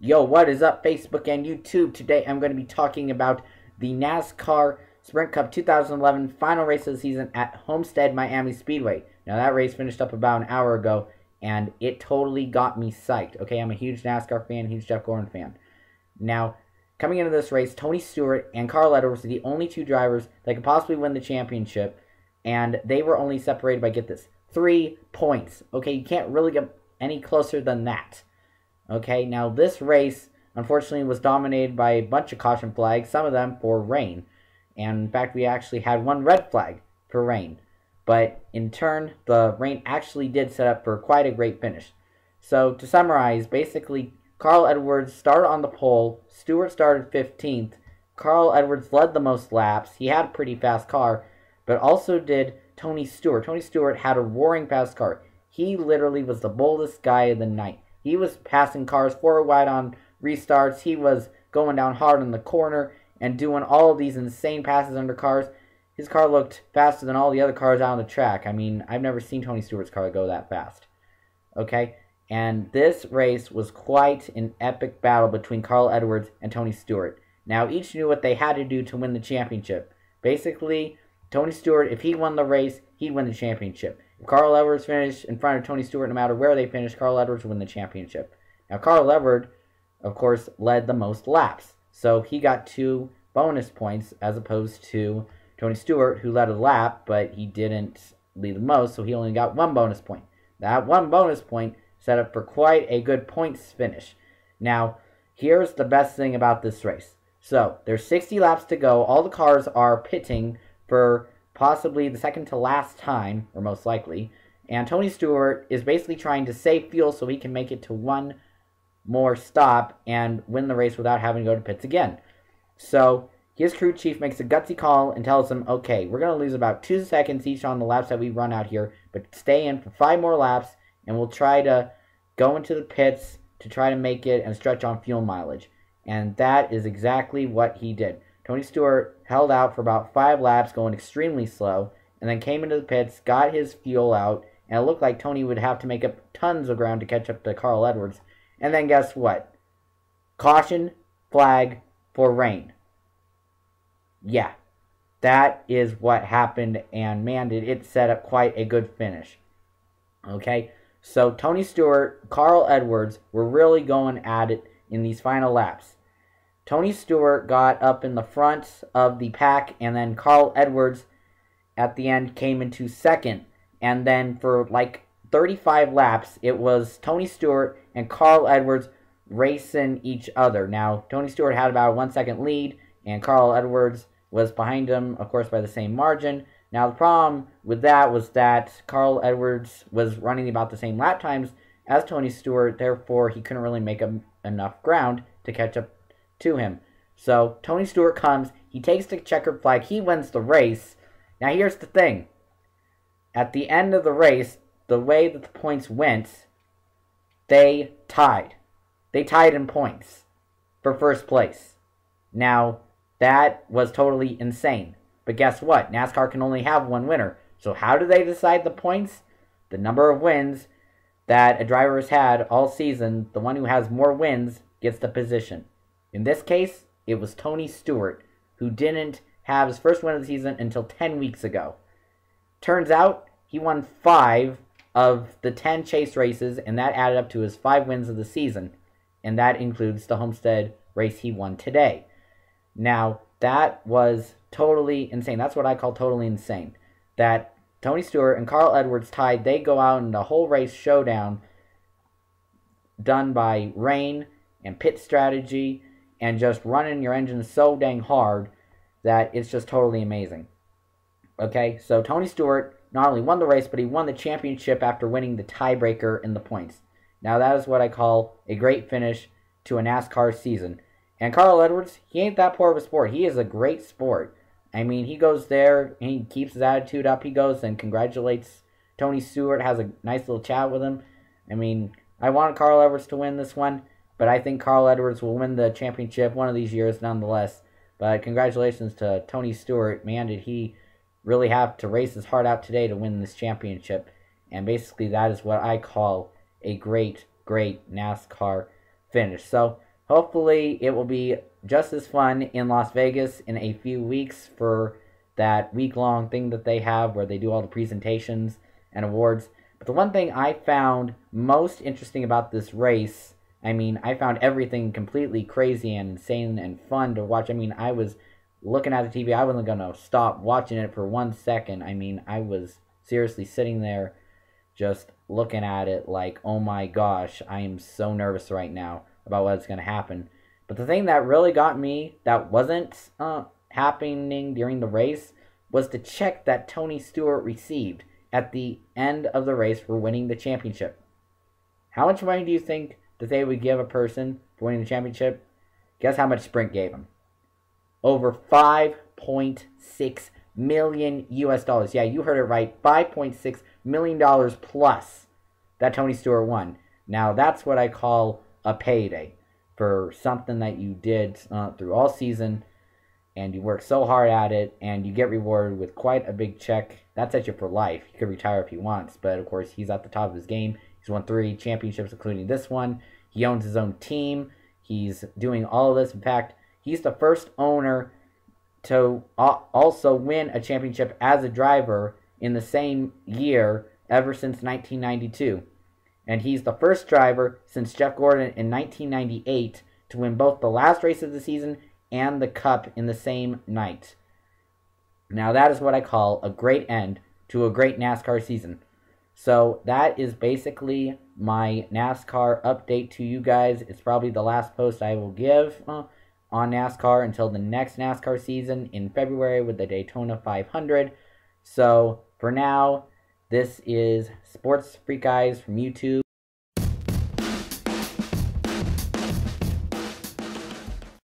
Yo, what is up, Facebook and YouTube? Today I'm going to be talking about the NASCAR Sprint Cup 2011 final race of the season at Homestead-Miami Speedway. Now, that race finished up about an hour ago, and it totally got me psyched. Okay, I'm a huge NASCAR fan, huge Jeff Gordon fan. Now, coming into this race, Tony Stewart and Carl Edwards were the only two drivers that could possibly win the championship, and they were only separated by, get this, 3 points. Okay, you can't really get any closer than that. Okay, now this race, unfortunately, was dominated by a bunch of caution flags, some of them for rain. And in fact, we actually had one red flag for rain. But in turn, the rain actually did set up for quite a great finish. So to summarize, basically, Carl Edwards started on the pole, Stewart started 15th, Carl Edwards led the most laps, he had a pretty fast car, but also did Tony Stewart. Tony Stewart had a roaring fast car. He literally was the boldest guy of the night. He was passing cars forward wide on restarts. He was going down hard in the corner and doing all of these insane passes under cars. His car looked faster than all the other cars out on the track. I mean, I've never seen Tony Stewart's car go that fast. Okay? And this race was quite an epic battle between Carl Edwards and Tony Stewart. Now, each knew what they had to do to win the championship. Basically, Tony Stewart, if he won the race, he'd win the championship. If Carl Edwards finished in front of Tony Stewart, no matter where they finished, Carl Edwards would win the championship. Now, Carl Edwards, of course, led the most laps. So he got 2 bonus points as opposed to Tony Stewart, who led a lap, but he didn't lead the most, so he only got 1 bonus point. That 1 bonus point set up for quite a good points finish. Now, here's the best thing about this race. So, there's 60 laps to go. All the cars are pitting for possibly the second to last time, or most likely, and Tony Stewart is basically trying to save fuel so he can make it to 1 more stop and win the race without having to go to pits again. So his crew chief makes a gutsy call and tells him, okay, we're going to lose about 2 seconds each on the laps that we run out here, but stay in for 5 more laps, and we'll try to go into the pits to try to make it and stretch on fuel mileage. And that is exactly what he did. Tony Stewart held out for about 5 laps, going extremely slow, and then came into the pits, got his fuel out, and it looked like Tony would have to make up tons of ground to catch up to Carl Edwards. And then guess what? Caution flag for rain. Yeah, that is what happened, and man, did it set up quite a good finish. Okay, so Tony Stewart, Carl Edwards were really going at it in these final laps. Tony Stewart got up in the front of the pack, and then Carl Edwards at the end came into second. And then for like 35 laps, it was Tony Stewart and Carl Edwards racing each other. Now, Tony Stewart had about a 1 second lead, and Carl Edwards was behind him, of course, by the same margin. Now, the problem with that was that Carl Edwards was running about the same lap times as Tony Stewart, therefore he couldn't really make enough ground to catch up to him. So Tony Stewart comes, he takes the checkered flag, he wins the race. Now here's the thing. At the end of the race, the way that the points went, they tied. They tied in points for first place. Now, that was totally insane. But guess what? NASCAR can only have 1 winner. So how do they decide the points? The number of wins that a driver has had all season, the one who has more wins gets the position. In this case, it was Tony Stewart, who didn't have his first win of the season until 10 weeks ago. Turns out, he won 5 of the 10 chase races, and that added up to his 5 wins of the season. And that includes the Homestead race he won today. Now, that was totally insane. That's what I call totally insane. That Tony Stewart and Carl Edwards tied. They go out in the whole race showdown done by rain and pit strategy and just running your engine so dang hard that it's just totally amazing. Okay, so Tony Stewart not only won the race, but he won the championship after winning the tiebreaker in the points. Now that is what I call a great finish to a NASCAR season. And Carl Edwards, he ain't that poor of a sport. He is a great sport. I mean, he goes there, and he keeps his attitude up. He goes and congratulates Tony Stewart, has a nice little chat with him. I mean, I wanted Carl Edwards to win this one, but I think Carl Edwards will win the championship one of these years nonetheless. But congratulations to Tony Stewart. Man, did he really have to race his heart out today to win this championship. And basically that is what I call a great NASCAR finish. So hopefully it will be just as fun in Las Vegas in a few weeks for that week-long thing that they have where they do all the presentations and awards. But the one thing I found most interesting about this race, I mean, I found everything completely crazy and insane and fun to watch. I mean, I was looking at the TV. I wasn't going to stop watching it for 1 second. I mean, I was seriously sitting there just looking at it like, oh my gosh, I am so nervous right now about what's going to happen. But the thing that really got me that wasn't happening during the race was the check that Tony Stewart received at the end of the race for winning the championship. How much money do you think that they would give a person for winning the championship? Guess how much Sprint gave him? Over $5.6 million US dollars. Yeah, you heard it right. $5.6 million plus that Tony Stewart won. Now, that's what I call a payday for something that you did through all season, and you work so hard at it, and you get rewarded with quite a big check. That's at you for life. He could retire if he wants, but of course, he's at the top of his game. He's won 3 championships, including this one. He owns his own team. He's doing all of this. In fact, he's the first owner to also win a championship as a driver in the same year ever since 1992. And he's the first driver since Jeff Gordon in 1998 to win both the last race of the season and the Cup in the same night. Now that is what I call a great end to a great NASCAR season. So that is basically my NASCAR update to you guys. It's probably the last post I will give on NASCAR until the next NASCAR season in February with the Daytona 500. So for now, this is Sports Freak Eyes from YouTube.